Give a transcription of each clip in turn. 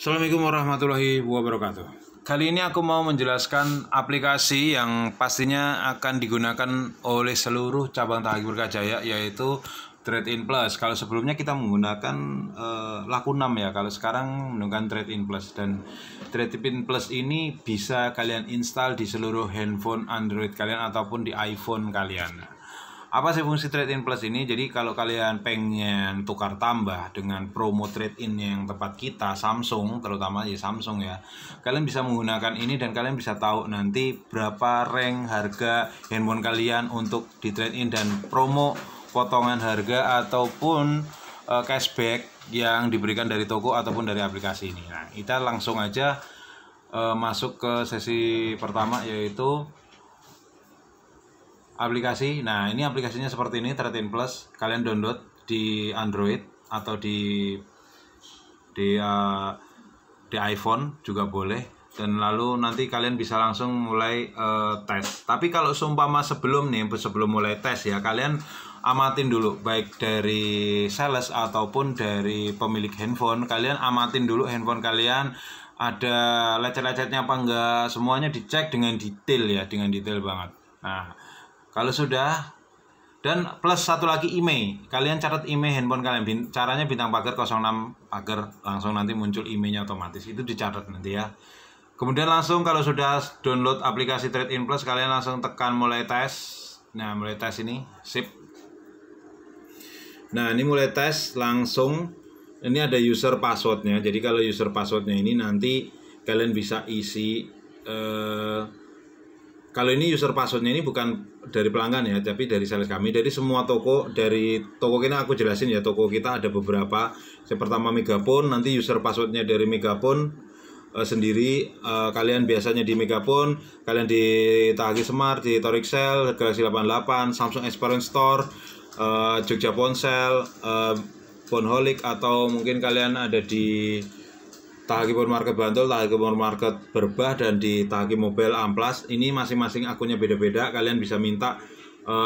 Assalamualaikum warahmatullahi wabarakatuh. Kali ini aku mau menjelaskan aplikasi yang pastinya akan digunakan oleh seluruh cabang Tahaki Berkajaya, yaitu Trade In Plus. Kalau sebelumnya kita menggunakan Laku 6 ya, kalau sekarang menggunakan Trade In Plus. Dan Trade In Plus ini bisa kalian install di seluruh handphone Android kalian ataupun di iPhone kalian. Apa sih fungsi Trade In Plus ini? Jadi kalau kalian pengen tukar tambah dengan promo Trade In yang tepat kita, Samsung, terutama ya Samsung ya, kalian bisa menggunakan ini dan kalian bisa tahu nanti berapa rank harga handphone kalian untuk di Trade In dan promo potongan harga ataupun cashback yang diberikan dari toko ataupun dari aplikasi ini. Nah, kita langsung aja masuk ke sesi pertama, yaitu aplikasi. Nah, ini aplikasinya seperti ini, Trade In Plus. Kalian download di Android atau di iPhone juga boleh. Dan lalu nanti kalian bisa langsung mulai tes. Tapi kalau seumpama sebelum mulai tes ya, kalian amatin dulu, baik dari sales ataupun dari pemilik handphone. Kalian amatin dulu handphone kalian ada lecet-lecetnya apa enggak. Semuanya dicek dengan detail ya, dengan detail banget. Nah, kalau sudah, dan plus satu lagi email, kalian catat email handphone kalian. Caranya bintang pagar 06 pagar, langsung nanti muncul emailnya otomatis. Itu dicatat nanti ya. Kemudian langsung kalau sudah download aplikasi Trade In Plus, kalian langsung tekan mulai tes. Nah, mulai tes ini, sip. Nah, ini mulai tes langsung. Ini ada user passwordnya. Jadi kalau user passwordnya ini nanti kalian bisa isi. Kalau ini user passwordnya ini bukan dari pelanggan ya, tapi dari sales kami, dari semua toko. Dari toko kita aku jelasin ya, toko kita ada beberapa. Yang pertama Megapon, nanti user passwordnya dari Megapon sendiri. Kalian biasanya di Megapon, kalian di Tahaki Smart, di Torixel, Galaxy 88, Samsung Experience Store, Jogja Ponsel, Bonholic, atau mungkin kalian ada di Tahaki Market Bantul, Tahaki Market Berbah, dan di Tahaki Mobile Amplas. Ini masing-masing akunnya beda-beda. Kalian bisa minta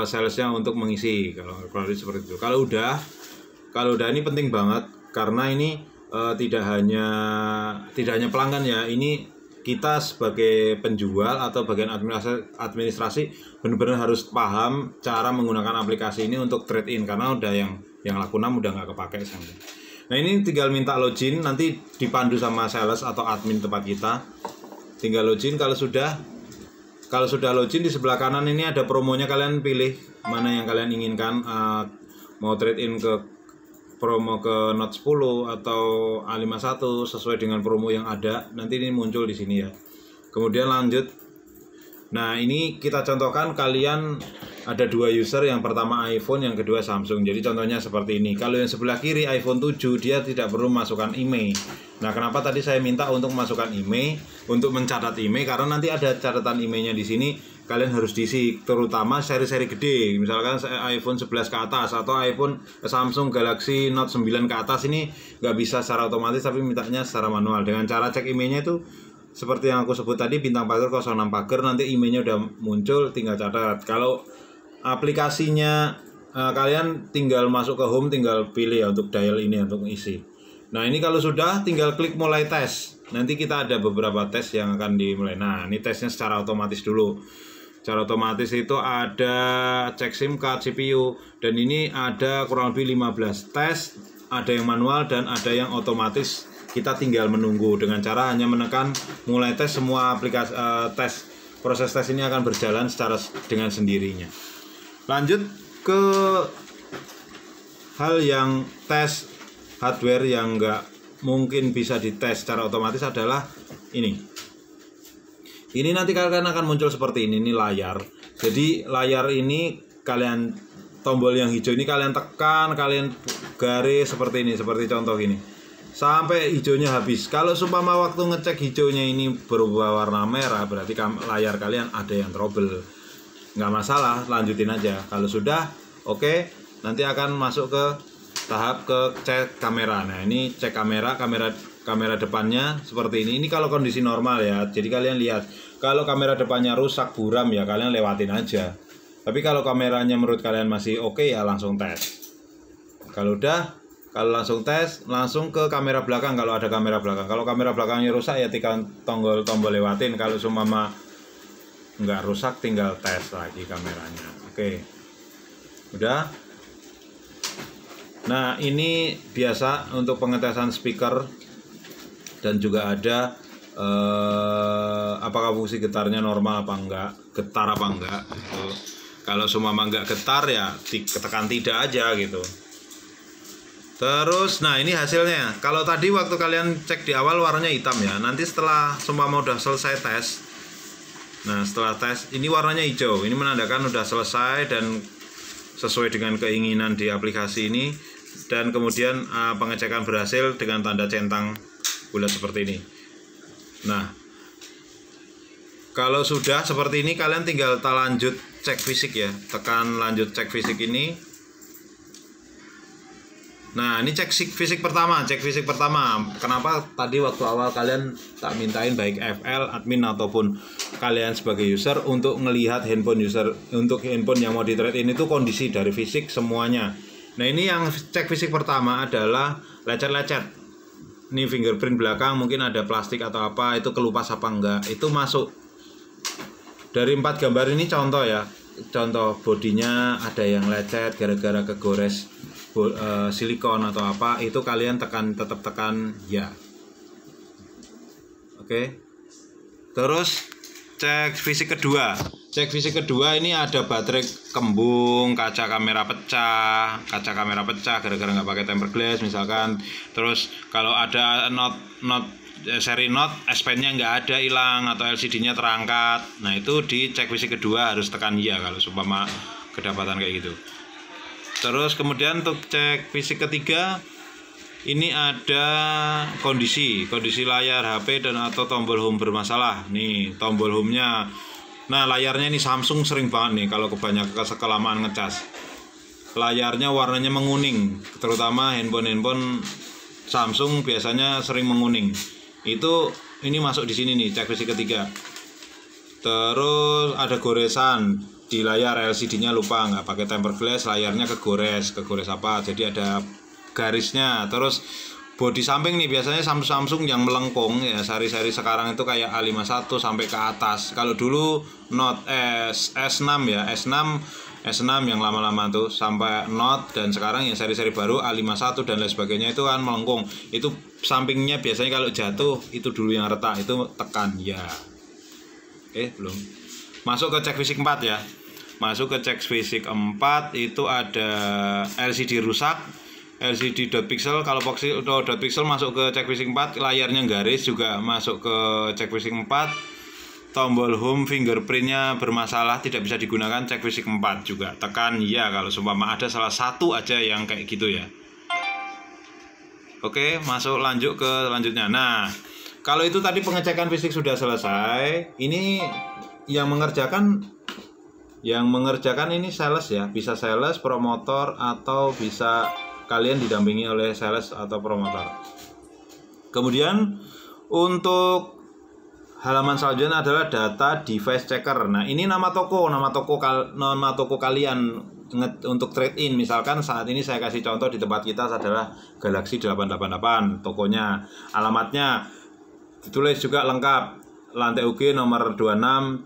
salesnya untuk mengisi kalau seperti itu. Kalau udah ini penting banget, karena ini tidak hanya pelanggan ya. Ini kita sebagai penjual atau bagian administrasi benar-benar harus paham cara menggunakan aplikasi ini untuk trade in, karena udah yang Laku 6 udah nggak kepake sampai. Nah, ini tinggal minta login, nanti dipandu sama sales atau admin tempat kita. Tinggal login. Kalau sudah login, di sebelah kanan ini ada promonya, kalian pilih mana yang kalian inginkan. Mau trade in ke promo ke Note 10 atau A51 sesuai dengan promo yang ada. Nanti ini muncul di sini ya. Kemudian lanjut. Nah, ini kita contohkan, kalian ada dua user, yang pertama iPhone, yang kedua Samsung. Jadi contohnya seperti ini. Kalau yang sebelah kiri iPhone 7, dia tidak perlu masukkan email. Nah, kenapa tadi saya minta untuk masukkan email, untuk mencatat email, karena nanti ada catatan emailnya di sini. Kalian harus diisi, terutama seri-seri gede. Misalkan iPhone 11 ke atas atau Samsung Galaxy Note 9 ke atas, ini nggak bisa secara otomatis, tapi mintanya secara manual. Dengan cara cek emailnya itu seperti yang aku sebut tadi, bintang pagar 06 pagar, nanti emailnya udah muncul, tinggal catat. Kalau aplikasinya kalian tinggal masuk ke home, tinggal pilih ya untuk dial ini untuk isi. Nah, ini kalau sudah tinggal klik mulai tes. Nanti kita ada beberapa tes yang akan dimulai. Nah, ini tesnya secara otomatis dulu. Secara otomatis itu ada cek SIM card, CPU, dan ini ada kurang lebih 15 tes. Ada yang manual dan ada yang otomatis. Kita tinggal menunggu dengan cara hanya menekan mulai tes. Semua aplikasi proses tes ini akan berjalan dengan sendirinya. Lanjut ke hal yang tes hardware yang nggak mungkin bisa dites secara otomatis adalah ini. Ini nanti kalian akan muncul seperti ini layar. Jadi layar ini kalian, tombol yang hijau ini kalian tekan, kalian garis seperti ini, seperti contoh ini, sampai hijaunya habis. Kalau seumpama waktu ngecek hijaunya ini berubah warna merah, berarti layar kalian ada yang trouble. Nggak masalah, lanjutin aja. Kalau sudah oke, nanti akan masuk ke tahap ke cek kamera. Nah, ini cek kamera depannya seperti ini. Ini kalau kondisi normal ya. Jadi kalian lihat, kalau kamera depannya rusak, buram ya, kalian lewatin aja. Tapi kalau kameranya menurut kalian masih oke ya, langsung tes. Kalau udah, Kalau langsung tes, langsung ke kamera belakang kalau ada kamera belakang. Kalau kamera belakangnya rusak ya tinggal tombol lewatin. Kalau seumpama nggak rusak tinggal tes lagi kameranya. Oke. Udah. Nah, ini biasa untuk pengetesan speaker dan juga ada apakah fungsi getarnya normal apa enggak, getar apa enggak gitu. Kalau seumpama enggak getar ya ditekan tidak aja gitu. Terus, nah ini hasilnya. Kalau tadi waktu kalian cek di awal warnanya hitam ya. Nanti setelah seumpama udah selesai tes, nah setelah tes ini warnanya hijau. Ini menandakan udah selesai dan sesuai dengan keinginan di aplikasi ini. Dan kemudian pengecekan berhasil dengan tanda centang bulat seperti ini. Nah, kalau sudah seperti ini kalian tinggal lanjut cek fisik ya. Tekan lanjut cek fisik ini. Nah, ini cek fisik pertama, Kenapa tadi waktu awal kalian tak mintain baik FL, admin ataupun kalian sebagai user untuk melihat handphone user, untuk handphone yang mau di trade in itu kondisi dari fisik semuanya. Nah, ini yang cek fisik pertama adalah lecet-lecet. Ini fingerprint belakang mungkin ada plastik atau apa, itu kelupas apa enggak, itu masuk. Dari 4 gambar ini contoh ya. Contoh bodinya ada yang lecet gara-gara kegores silikon atau apa, itu kalian tetap tekan ya. Oke. Terus cek fisik kedua. Cek fisik kedua ini ada baterai kembung, kaca kamera pecah gara-gara nggak pakai tempered glass misalkan. Terus kalau ada seri not S Pen-nya nggak ada, hilang, atau LCD-nya terangkat. Nah, itu di cek fisik kedua harus tekan ya kalau seumpama kedapatan kayak gitu. Terus kemudian untuk cek fisik ketiga ini ada kondisi layar HP dan atau tombol home bermasalah. Nih tombol home-nya. Nah, layarnya ini Samsung sering banget nih kalau kebanyakan kelamaan ngecas. Layarnya warnanya menguning, terutama handphone Samsung biasanya sering menguning. Ini masuk di sini nih, cek fisik ketiga. Terus ada goresan di layar, LCD-nya lupa nggak pakai tempered glass, layarnya kegores apa, jadi ada garisnya. Terus bodi samping nih biasanya Samsung yang melengkung ya, seri-seri sekarang itu kayak A51 sampai ke atas. Kalau dulu Note S6 ya, S6 yang lama-lama tuh sampai Note, dan sekarang yang seri-seri baru A51 dan lain sebagainya itu kan melengkung. Itu sampingnya biasanya kalau jatuh itu dulu yang retak, itu tekan ya. Oke, belum. Masuk ke cek fisik 4 ya. Masuk ke cek fisik 4 itu ada LCD rusak, LCD dot pixel. Kalau dot pixel masuk ke cek fisik 4, layarnya garis juga masuk ke cek fisik 4. Tombol home fingerprintnya bermasalah, tidak bisa digunakan, cek fisik 4 juga. Tekan ya kalau seumpama ada salah satu aja yang kayak gitu ya. Oke, masuk lanjut ke selanjutnya. Nah, kalau itu tadi pengecekan fisik sudah selesai, ini yang mengerjakan ini sales ya, bisa sales, promotor, atau bisa kalian didampingi oleh sales atau promotor. Kemudian untuk halaman selanjutnya adalah data device checker. Nah, ini nama toko kalian untuk trade in. Misalkan saat ini saya kasih contoh di tempat kita adalah Galaxy 888 tokonya. Alamatnya ditulis juga lengkap, lantai UG nomor 26,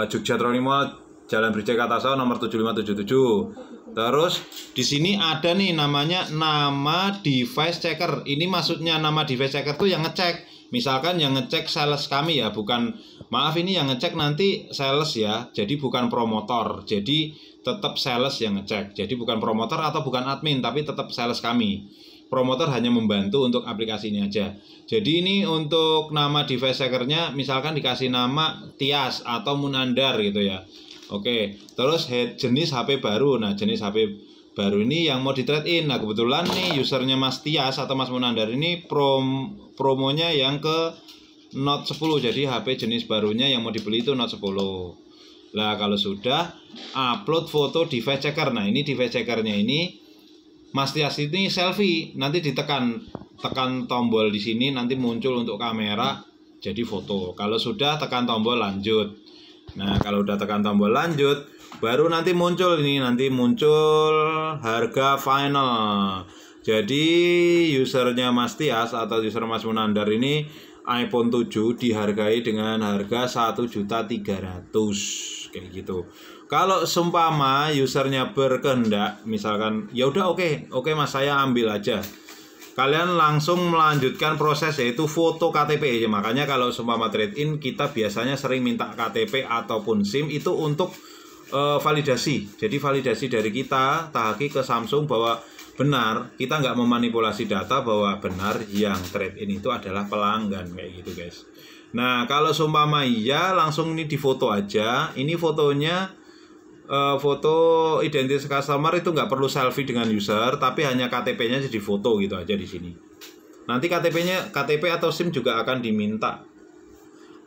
Jogja Troni Mall, Jalan Brijaya Kartasau nomor 7577. Terus di sini ada nih namanya nama device checker. Ini maksudnya nama device checker tuh yang ngecek. Misalkan yang ngecek sales kami ya, bukan, maaf ini yang ngecek nanti sales ya. Jadi bukan promotor. Jadi tetap sales yang ngecek. Jadi bukan promotor atau bukan admin, tapi tetap sales kami. Promotor hanya membantu untuk aplikasi ini aja. Jadi ini untuk nama device checkernya misalkan dikasih nama Tias atau Munandar gitu ya. Oke, terus jenis HP baru. Nah, jenis HP baru ini yang mau di trade in. Nah, kebetulan nih usernya Mas Tias atau Mas Munandar ini promonya yang ke Note 10. Jadi HP jenis barunya yang mau dibeli itu Note 10. Nah, kalau sudah upload foto device checker. Nah, ini device checkernya ini Mas Tias ini selfie. Nanti tekan tombol di sini, nanti muncul untuk kamera jadi foto. Kalau sudah tekan tombol lanjut. Nah, kalau udah tekan tombol lanjut, baru nanti muncul harga final. Jadi usernya Mas Tias atau user Mas Munandar ini iPhone 7 dihargai dengan harga 1.300.000 kayak gitu. Kalau seumpama usernya berkehendak misalkan ya udah oke Mas, saya ambil aja. Kalian langsung melanjutkan proses yaitu foto KTP. Makanya kalau seumpama trade-in kita biasanya sering minta KTP ataupun SIM itu untuk validasi. Jadi validasi dari kita Tahaki ke Samsung bahwa benar, kita nggak memanipulasi data, bahwa benar yang trade-in itu adalah pelanggan kayak gitu guys. Nah kalau seumpama iya langsung ini difoto aja. Ini fotonya foto identitas customer itu nggak perlu selfie dengan user, tapi hanya KTP-nya jadi foto gitu aja di sini. Nanti KTP atau SIM juga akan diminta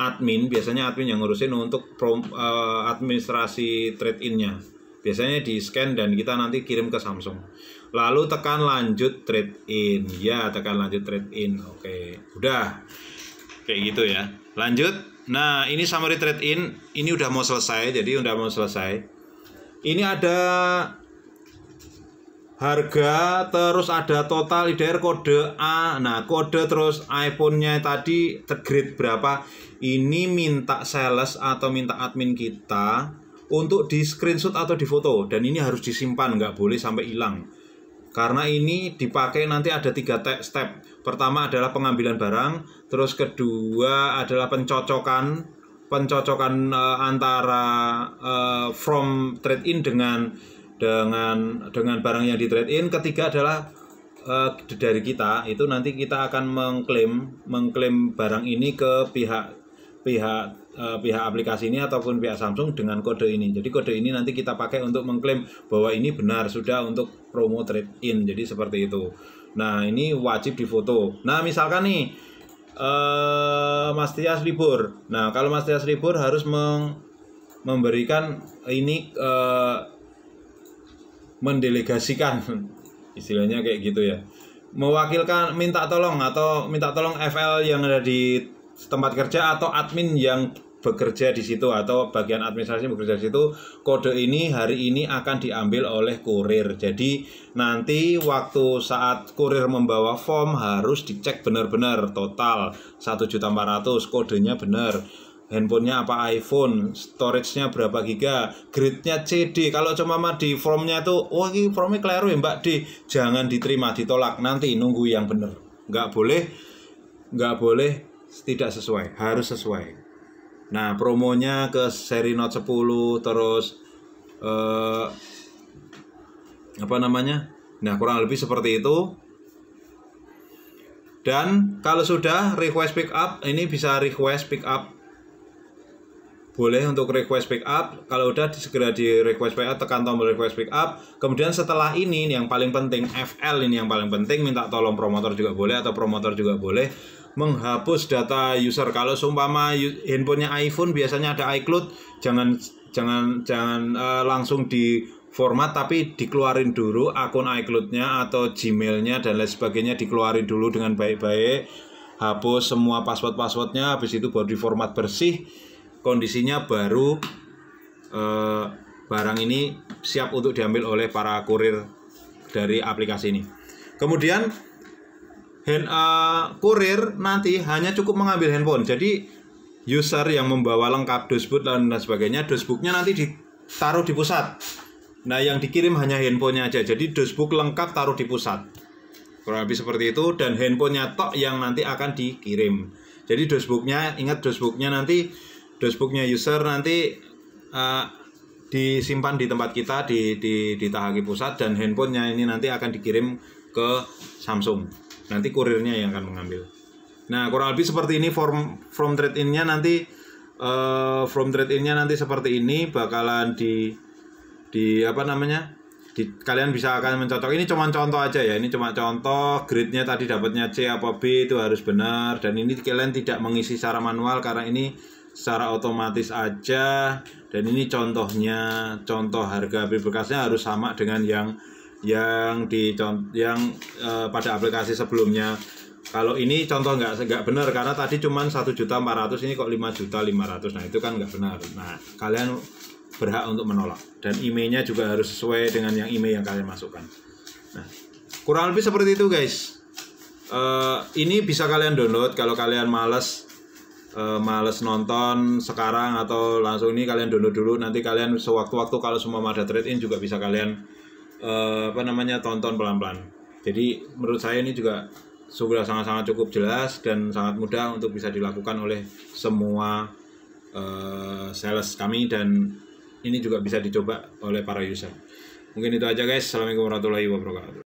admin, biasanya admin yang ngurusin untuk administrasi trade-in-nya. Biasanya di scan dan kita nanti kirim ke Samsung. Lalu tekan lanjut trade-in. Ya, tekan lanjut trade-in. Oke, udah. Kayak gitu ya. Lanjut. Nah, ini summary trade-in. Ini udah mau selesai, jadi udah mau selesai. Ini ada harga, terus ada total IDR kode A. Nah, kode terus iPhone-nya tadi grade berapa. Ini minta sales atau minta admin kita untuk di screenshot atau di foto. Dan ini harus disimpan, nggak boleh sampai hilang. Karena ini dipakai nanti ada 3 step. Pertama adalah pengambilan barang. Terus kedua adalah pencocokan antara from trade-in dengan barang yang di trade-in. Ketiga adalah dari kita itu nanti kita akan mengklaim barang ini ke pihak aplikasi ini ataupun pihak Samsung dengan kode ini. Jadi kode ini nanti kita pakai untuk mengklaim bahwa ini benar sudah untuk promo trade-in. Jadi seperti itu. Nah ini wajib difoto. Nah misalkan nih Mas Tias libur. Nah kalau Mas Tias libur harus memberikan ini mendelegasikan istilahnya kayak gitu ya, mewakilkan minta tolong FL yang ada di tempat kerja atau admin yang bekerja di situ atau bagian administrasi bekerja di situ, kode ini hari ini akan diambil oleh kurir. Jadi nanti waktu saat kurir membawa form harus dicek benar-benar total 1.400.000, kodenya benar, handphonenya apa iPhone, storage-nya berapa giga, grade-nya CD. Kalau cuma di formnya tuh, oh ini formnya keliru ya Mbak D, jangan diterima, ditolak, nanti nunggu yang benar. Nggak boleh tidak sesuai, harus sesuai. Nah promonya ke seri Note 10 terus nah kurang lebih seperti itu. Dan kalau sudah request pick up, ini bisa request pick up, boleh untuk request pick up. Kalau udah segera di request pick up, tekan tombol request pick up. Kemudian setelah ini yang paling penting, FL ini yang paling penting, minta tolong promotor juga boleh atau promotor juga boleh menghapus data user. Kalau seumpama handphonenya iPhone biasanya ada iCloud, jangan langsung di format, tapi dikeluarin dulu akun iCloud-nya atau Gmail-nya dan lain sebagainya, dikeluarin dulu dengan baik-baik, hapus semua password-passwordnya, habis itu baru di format bersih, kondisinya baru barang ini siap untuk diambil oleh para kurir dari aplikasi ini. Kemudian kurir nanti hanya cukup mengambil handphone. Jadi user yang membawa lengkap dosbook dan sebagainya, dosbooknya nanti ditaruh di pusat. Nah yang dikirim hanya handphonenya aja. Jadi dosbook lengkap taruh di pusat. Kurang lebih seperti itu. Dan handphonenya tok yang nanti akan dikirim. Jadi dosbooknya, ingat dosbooknya user nanti disimpan di tempat kita di Tahaki pusat, dan handphonenya ini nanti akan dikirim ke Samsung. Nanti kurirnya yang akan mengambil. Nah kurang lebih seperti ini from trade-in-nya nanti seperti ini bakalan kalian bisa akan mencocok. Ini cuma contoh aja ya, ini cuma contoh. Grade-nya tadi dapatnya C apa B itu harus benar, dan ini kalian tidak mengisi secara manual karena ini secara otomatis aja. Dan ini contohnya, contoh harga beli bekasnya harus sama dengan yang pada aplikasi sebelumnya. Kalau ini contoh nggak benar karena tadi cuma 1.400.000, ini kok 5.500.000. Nah itu kan nggak benar. Nah kalian berhak untuk menolak, dan emailnya juga harus sesuai dengan yang email yang kalian masukkan. Nah Kurang lebih seperti itu guys. Ini bisa kalian download kalau kalian males nonton sekarang, atau langsung ini kalian download dulu, nanti kalian sewaktu-waktu kalau semua ada trade-in juga bisa kalian tonton pelan-pelan. Jadi menurut saya ini juga sudah sangat-sangat cukup jelas dan sangat mudah untuk bisa dilakukan oleh semua sales kami, dan ini juga bisa dicoba oleh para user. Mungkin itu aja guys. Assalamualaikum warahmatullahi wabarakatuh.